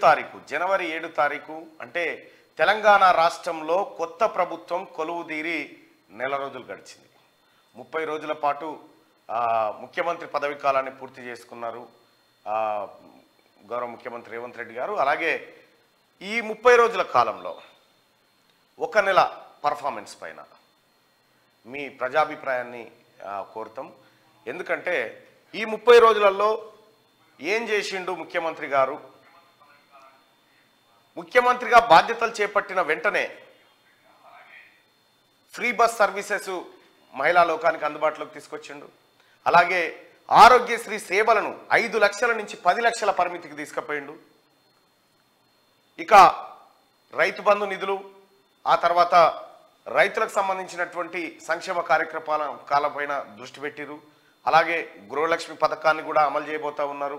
తారీఖు జనవరి 7 తారీఖు అంటే తెలంగాణ రాష్ట్రంలో కొత్త ప్రభుత్వం కొలువుదీరి నెల రోజులు గడిచింది. 30 రోజుల పాటు ముఖ్యమంత్రి పదవి కాలాన్ని పూర్తి చేసుకున్నారు గౌరవ ముఖ్యమంత్రి రేవంత్ రెడ్డి గారు. అలాగే ఈ 30 రోజుల కాలంలో ఒక నెల పర్ఫార్మెన్స్ పైన మీ ప్రజాభిప్రాయాన్ని కోరుతాం. ఎందుకంటే ఈ 30 రోజులలో ఏం చేసిండు ముఖ్యమంత్రి గారు? ముఖ్యమంత్రిగా బాధ్యతలు చేపట్టిన వెంటనే ఫ్రీ బస్ సర్వీసెస్ మహిళా లోకానికి అందుబాటులోకి తీసుకొచ్చిండు. అలాగే ఆరోగ్యశ్రీ సేవలను 5 లక్షల నుంచి 10 లక్షల పరిమితికి తీసుకుపోయిండు. ఇక రైతు బంధు నిధులు, ఆ తర్వాత రైతులకు సంబంధించినటువంటి సంక్షేమ కార్యక్రమాలపైన దృష్టి పెట్టిరు. అలాగే గృహలక్ష్మి పథకాన్ని కూడా అమలు చేయబోతా ఉన్నారు.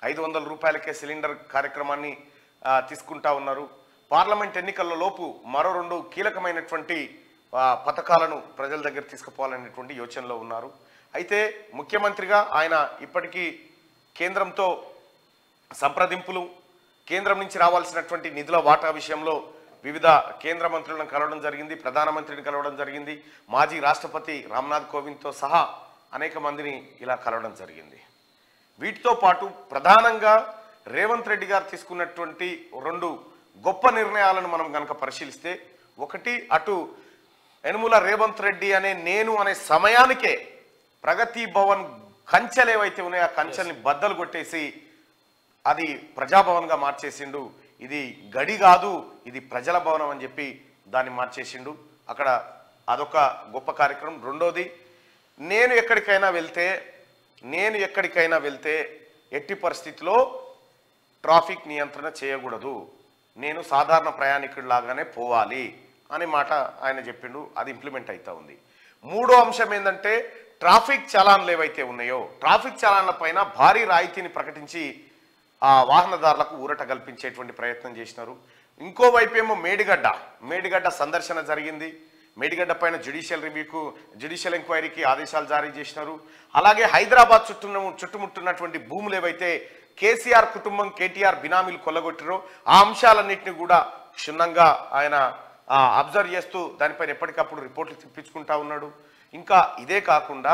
500 రూపాయలకే సిలిండర్ కార్యక్రమాన్ని తీసుకుంటా ఉన్నారు. పార్లమెంట్ ఎన్నికల లోపు మరో 2 కీలకమైనటువంటి పథకాలను ప్రజల దగ్గర తీసుకుపోవాలనేటువంటి యోచనలో ఉన్నారు. అయితే ముఖ్యమంత్రిగా ఆయన ఇప్పటికీ కేంద్రంతో సంప్రదింపులు, కేంద్రం నుంచి రావాల్సినటువంటి నిధుల వాటా విషయంలో వివిధ కేంద్ర మంత్రులను కలవడం జరిగింది, ప్రధానమంత్రిని కలవడం జరిగింది, మాజీ రాష్ట్రపతి రామ్నాథ్ కోవింద్తో సహా అనేక మందిని ఇలా కలవడం జరిగింది. వీటితో పాటు ప్రధానంగా రేవంత్ రెడ్డి గారు తీసుకున్నటువంటి 2 గొప్ప నిర్ణయాలను మనం కనుక పరిశీలిస్తే, ఒకటి అటు యనుమల రేవంత్ రెడ్డి అనే సమయానికే ప్రగతి భవన్ కంచెలు ఏవైతే ఉన్నాయో ఆ కంచెల్ని బద్దలు కొట్టేసి అది ప్రజాభవన్గా మార్చేసిండు. ఇది గడి కాదు, ఇది ప్రజల భవనం అని చెప్పి దాన్ని మార్చేసిండు. అక్కడ అదొక గొప్ప కార్యక్రమం. రెండోది, నేను ఎక్కడికైనా వెళ్తే ఎట్టి పరిస్థితిలో ట్రాఫిక్ నియంత్రణ చేయకూడదు, నేను సాధారణ ప్రయాణికుడిలాగానే పోవాలి అనే మాట ఆయన చెప్పిండు. అది ఇంప్లిమెంట్ అవుతా ఉంది. మూడో అంశం ఏంటంటే, ట్రాఫిక్ చలాన్లు ఏవైతే ఉన్నాయో ట్రాఫిక్ చలాన్ల పైన భారీ రాయితీని ప్రకటించి ఆ వాహనదారులకు ఊరట కల్పించేటువంటి ప్రయత్నం చేసినారు. ఇంకోవైపు ఏమో మేడిగడ్డ సందర్శన జరిగింది. మేడిగడ్డ పైన జ్యుడిషియల్ ఎంక్వైరీకి ఆదేశాలు జారీ చేసినారు. అలాగే హైదరాబాద్ చుట్టుముట్టున్నటువంటి భూములు ఏవైతే కేసీఆర్ కుటుంబం కేటీఆర్ బినామీలు కొల్లగొట్టారో ఆ అంశాలన్నింటినీ కూడా క్షుణ్ణంగా ఆయన అబ్జర్వ్ చేస్తూ దానిపైన ఎప్పటికప్పుడు రిపోర్ట్లు తెప్పించుకుంటా ఉన్నాడు. ఇంకా ఇదే కాకుండా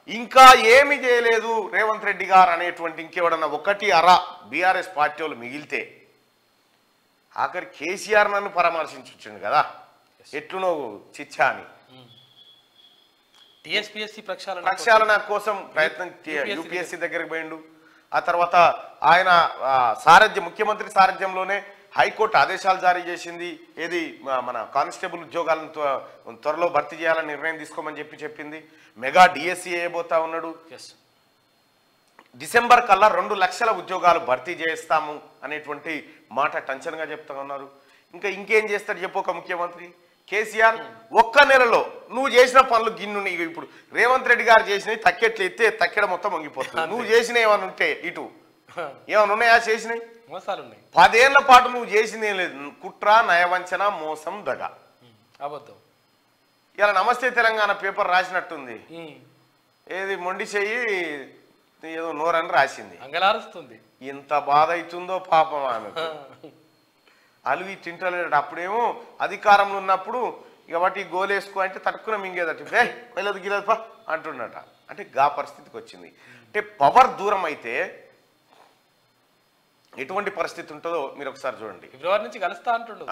ఇంకా ఏమి చేయలేదు రేవంత్ రెడ్డి గారు అనేటువంటి ఇంకెవడన్నా ఒకటి అరా బీఆర్ఎస్ పార్టీ వాళ్ళు మిగిలితే, ఆఖరి కేసీఆర్ నన్ను పరామర్శించొచ్చిండు కదా ఎట్లునో చిచ్చా అని, టీఎస్పీఎస్సీ ప్రక్షాళన కోసం ప్రయత్నం యూపీఎస్సీ దగ్గరికి పోయిండు. ఆ తర్వాత ఆయన ముఖ్యమంత్రి సారథ్యంలోనే హైకోర్టు ఆదేశాలు జారీ చేసింది. ఏది మన కానిస్టేబుల్ ఉద్యోగాలను త్వరలో భర్తీ చేయాలని నిర్ణయం తీసుకోమని చెప్పింది. మెగా డిఎస్సీ వేయబోతా ఉన్నాడు. డిసెంబర్ కల్లా 2 లక్షల ఉద్యోగాలు భర్తీ చేస్తాము అనేటువంటి మాట టెన్షన్గా చెప్తా ఉన్నారు. ఇంకేం చేస్తాడు చెప్పు ఒక ముఖ్యమంత్రి కేసీఆర్? ఒక్క నెలలో నువ్వు చేసిన పనులు గిన్ను. ఇప్పుడు రేవంత్ రెడ్డి గారు చేసినవి తక్కెట్లు ఎత్తే తక్కెడ మొత్తం వంగిపోతుంది. నువ్వు చేసిన ఏమైనా ఉంటే ఇటు ఏమైనా ఉన్నాయా? చేసినాయి 10 ఏళ్ల పాటు నువ్వు చేసింది ఏం లేదు. కుట్ర, నయవంచన, మోసం, దగ, అబద్ధం. ఇలా నమస్తే తెలంగాణ పేపర్ రాసినట్టుంది. ఏది మొండి చెయ్యి ఏదో నోరని రాసింది. అంగలారుస్తుంది. ఇంత బాధ అవుతుందో పాపం ఆమెకు. అలివి తింటలేడు. అప్పుడేమో అధికారంలో ఉన్నప్పుడు ఇక వాటి గోలేసుకో అంటే తట్టుకున్న మింగేదట, వెళ్ళదు గిలదు అంటున్నట. అంటే గా పరిస్థితికి వచ్చింది. అంటే పవర్ దూరం అయితే ఎటువంటి పరిస్థితి ఉంటుందో మీరు ఒకసారి చూడండి. ఫిబ్రవరి నుంచి కలుస్తా అంటుండు.